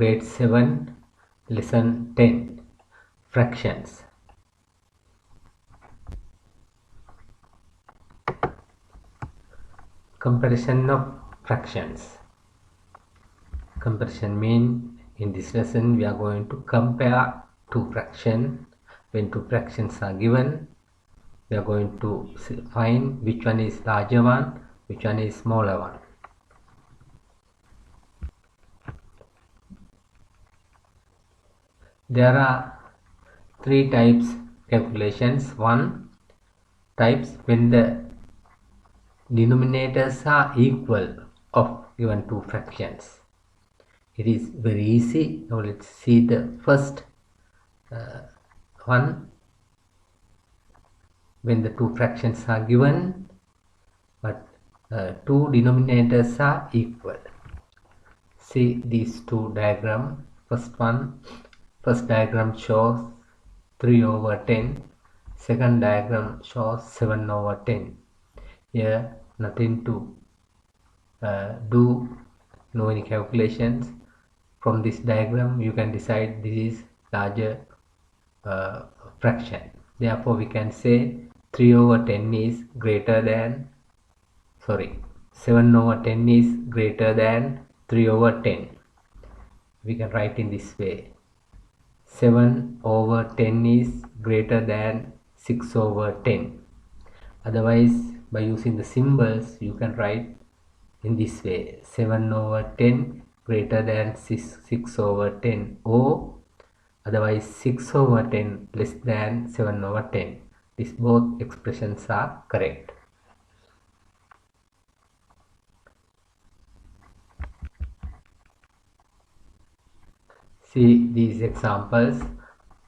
Grade 7 Lesson 10 Fractions. Comparison of fractions. Comparison means in this lesson we are going to compare two fractions. When two fractions are given, we are going to find which one is larger one, which one is smaller one. There are three types calculations. One types when the denominators are equal of given two fractions. It is very easy. Now let's see the first one. When the two fractions are given but two denominators are equal. See these two diagrams. First diagram shows 3/10. Second diagram shows 7/10. Here nothing to no any calculations. From this diagram you can decide this is larger fraction. Therefore we can say 3/10 is greater than 7/10 is greater than 3/10. We can write in this way. 7/10 is greater than 6/10. Otherwise, by using the symbols, you can write in this way. 7/10 greater than 6/10, or otherwise 6/10 less than 7/10. These both expressions are correct. See these examples.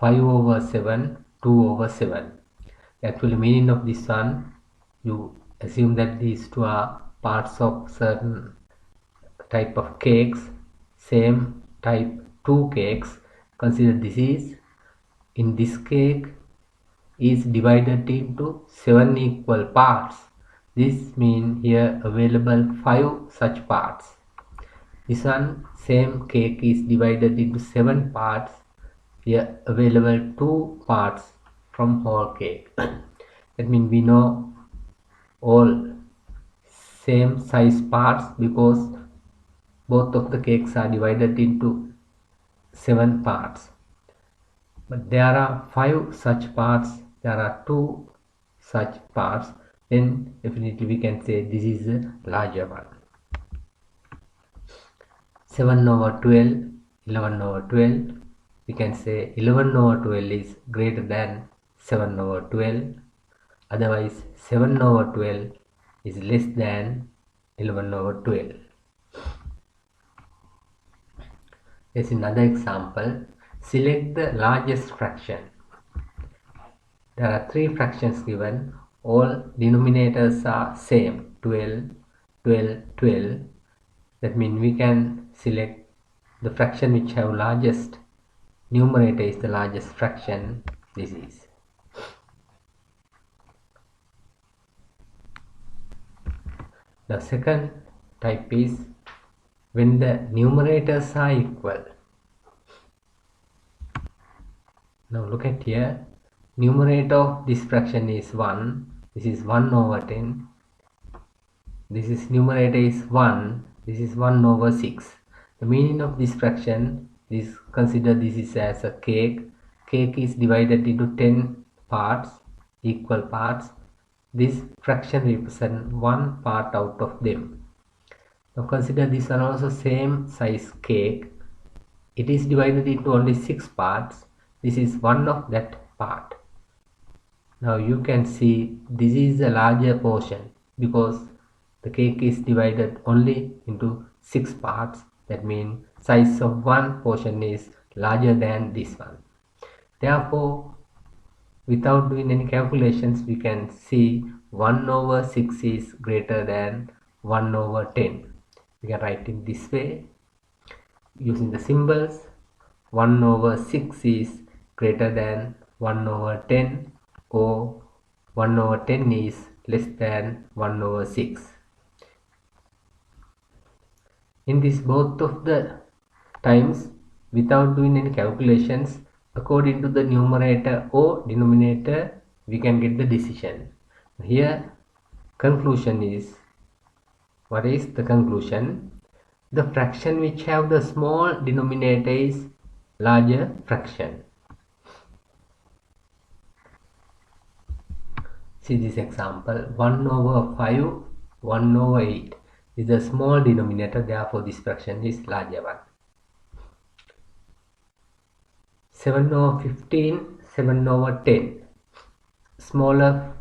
5/7, 2/7. Actually meaning of this one, you assume that these two are parts of certain type of cakes, same type two cakes. Consider this is, in this cake is divided into 7 equal parts. This means here available 5 such parts. This one, same cake is divided into 7 parts. Here available 2 parts from whole cake. That means we know all same size parts because both of the cakes are divided into 7 parts. But there are 5 such parts, there are 2 such parts, then definitely we can say this is a larger one. 7/12, 11/12. We can say 11/12 is greater than 7/12. Otherwise 7/12 is less than 11/12. Here's another example. Select the largest fraction. There are three fractions given. All denominators are same, 12, 12, 12. That means we can select the fraction which have largest numerator is the largest fraction. This is. The second type is when the numerators are equal. Now look at here. Numerator of this fraction is 1. This is 1/10. This is numerator is 1. This is 1/6. The meaning of this fraction is, consider this is as a cake. Cake is divided into 10 parts, equal parts. This fraction represents one part out of them. Now consider this one also same size cake. It is divided into only 6 parts. This is one of that part. Now you can see this is a larger portion because the cake is divided only into 6 parts. That means size of one portion is larger than this one. Therefore, without doing any calculations, we can see 1/6 is greater than 1/10. We can write it this way using the symbols. 1/6 is greater than 1/10, or 1/10 is less than 1/6. In this both of the times without doing any calculations according to the numerator or denominator, we can get the decision. Here conclusion is, what is the conclusion? The fraction which have the small denominator is larger fraction. See this example, 1 over 5, 1 over 8 is a small denominator, therefore this fraction is larger one. 7 over 15, 7 over 10. Smaller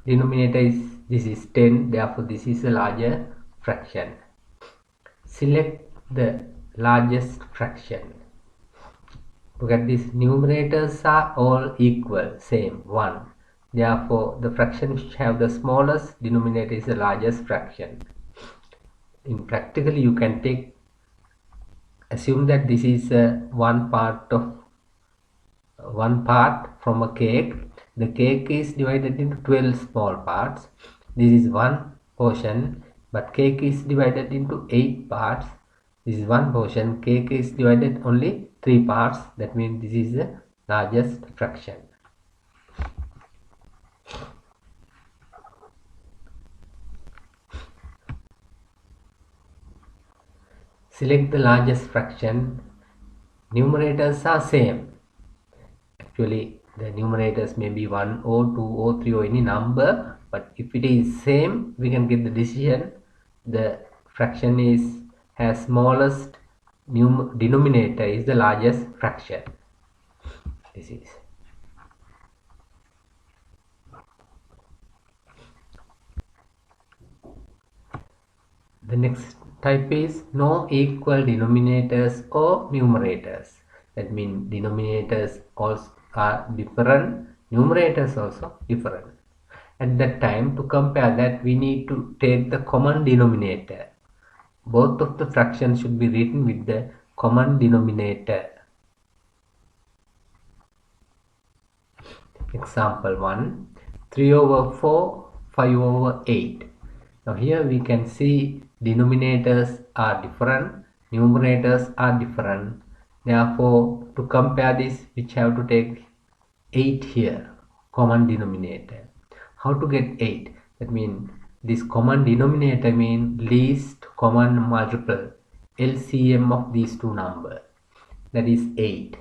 denominator is, this is 10, therefore this is a larger fraction. Select the largest fraction. Look at this, numerators are all equal, same, 1. Therefore, the fraction which have the smallest denominator is the largest fraction. In practically, you can assume that this is one part from a cake. The cake is divided into 12 small parts. This is one portion, but cake is divided into 8 parts. This is one portion, cake is divided only 3 parts. That means this is the largest fraction. Select the largest fraction. Numerators are same. Actually, the numerators may be 1 or 2 or 3 or any number, but if it is same, we can get the decision. The fraction has smallest denominator is the largest fraction. This is. The next type is no equal denominators or numerators. That means denominators also are different, numerators also different. At that time, to compare that, we need to take the common denominator. Both of the fractions should be written with the common denominator. Example 1, 3 over 4, 5 over 8. Now here we can see denominators are different, numerators are different. Therefore, to compare this, we have to take 8 here, common denominator. How to get 8? That means this common denominator means least common multiple, LCM of these two numbers. That is 8.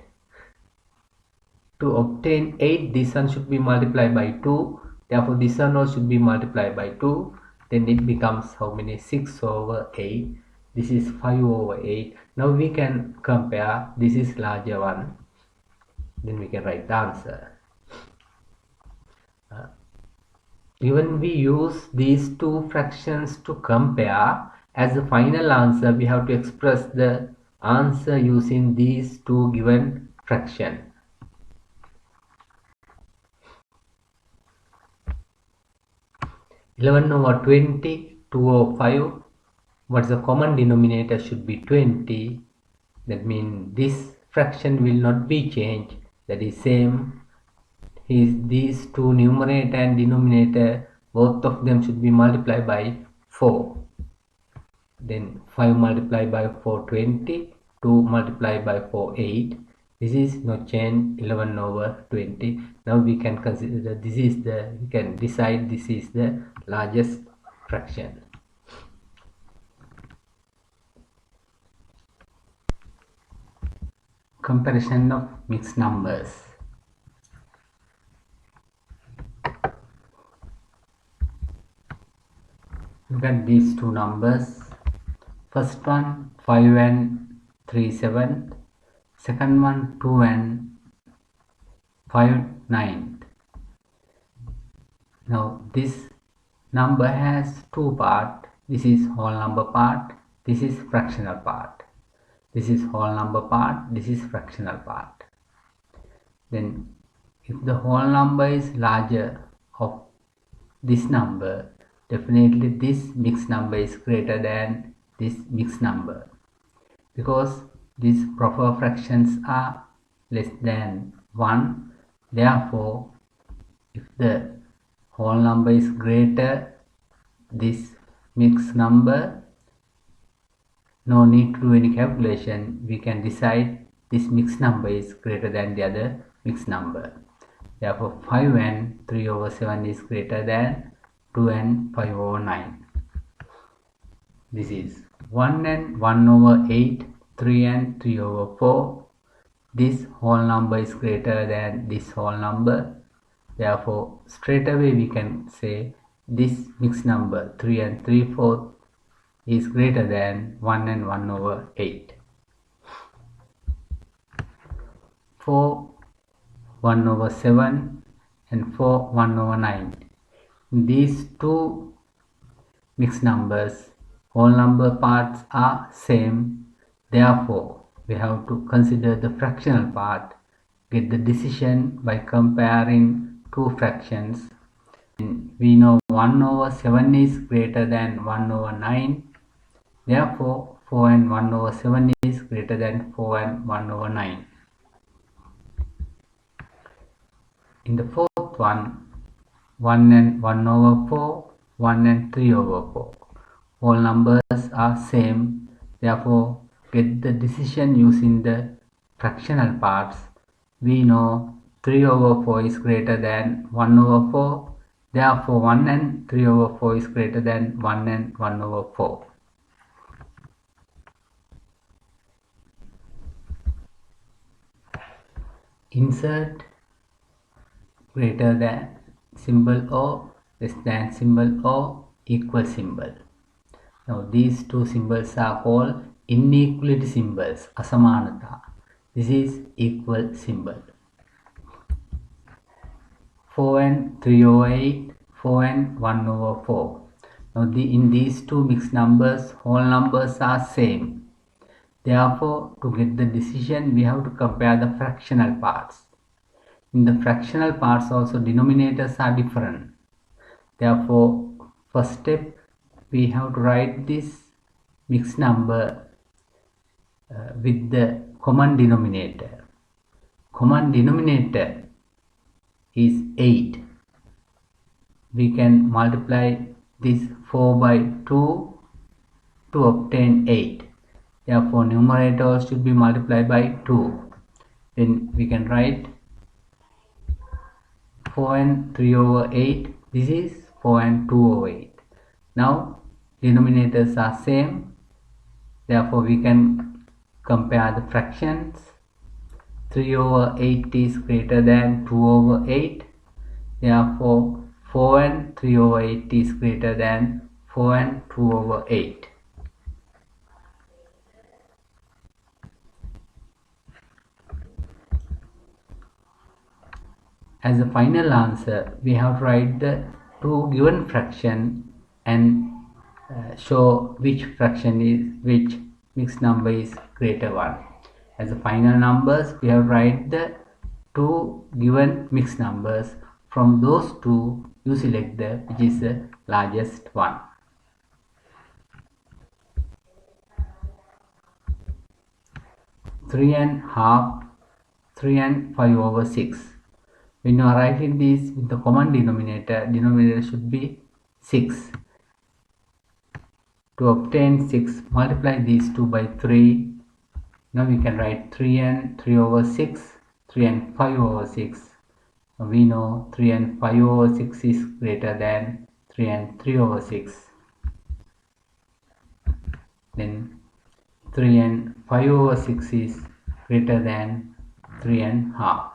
To obtain 8, this one should be multiplied by 2. Therefore, this one also should be multiplied by 2. Then it becomes how many? 6 over 8. This is 5 over 8. Now we can compare. This is larger one. Then we can write the answer. Even we use these two fractions to compare, as the final answer, we have to express the answer using these two given fractions. (11 over 20, 2 over 5). What's the common denominator? Should be 20. That means this fraction will not be changed. That is same. These two numerator and denominator, both of them should be multiplied by 4. Then 5 multiplied by 4, 20. 2 multiplied by 4, 8. This is no change, 11 over 20. Now we can consider this is we can decide this is the largest fraction. Comparison of mixed numbers. Look at these two numbers. First one 5 and 3/7. Second one 2 and 5/9. Now this number has two parts. This is whole number part. This is fractional part. This is whole number part. This is fractional part. Then if the whole number is larger of this number, definitely this mixed number is greater than this mixed number, because these proper fractions are less than 1. Therefore, if the whole number is greater this mixed number, no need to do any calculation, we can decide this mixed number is greater than the other mixed number. Therefore 5n 3 over 7 is greater than 2n 5 over 9. This is 1n 1 over 8, 3n 3 over 4. This whole number is greater than this whole number. Therefore straight away we can say this mixed number 3 and 3/4 is greater than 1 and 1 over 8. 4 1 over 7 and 4 1 over 9. These two mixed numbers, whole number parts are same. Therefore we have to consider the fractional part, get the decision by comparing two fractions. We know 1 over 7 is greater than 1 over 9. Therefore 4 and 1 over 7 is greater than 4 and 1 over 9. In the fourth one, 1 and 1 over 4, 1 and 3 over 4. All numbers are same. Therefore get the decision using the fractional parts. We know 3 over 4 is greater than 1 over 4. Therefore 1 and 3 over 4 is greater than 1 and 1 over 4. Insert greater than symbol O, less than symbol O, equal symbol. Now these two symbols are called inequality symbols, asamanata. This is equal symbol. 4 and 3 over 8, 4 and 1 over 4. Now in these two mixed numbers, whole numbers are same. Therefore, to get the decision, we have to compare the fractional parts. In the fractional parts also, denominators are different. Therefore, first step, we have to write this mixed number with the common denominator. Common denominator is 8. We can multiply this 4 by 2 to obtain 8. Therefore numerator should be multiplied by 2. Then we can write 4 and 3 over 8. This is 4 and 2 over 8. Now denominators are same. Therefore we can compare the fractions. 3 over 8 is greater than 2 over 8. Therefore 4 and 3 over 8 is greater than 4 and 2 over 8. As a final answer, we have to write the two given fraction and show which fraction is, which mixed number is greater one. As a final numbers, we have to write the two given mixed numbers. From those two, you select the which is the largest one. Three and half, 3 and 5 over 6. When you are writing this with the common denominator, denominator should be 6. To obtain 6, multiply these two by 3. Now we can write 3 and 3 over 6, 3 and 5 over 6. We know 3 and 5 over 6 is greater than 3 and 3 over 6. Then 3 and 5 over 6 is greater than 3 and half.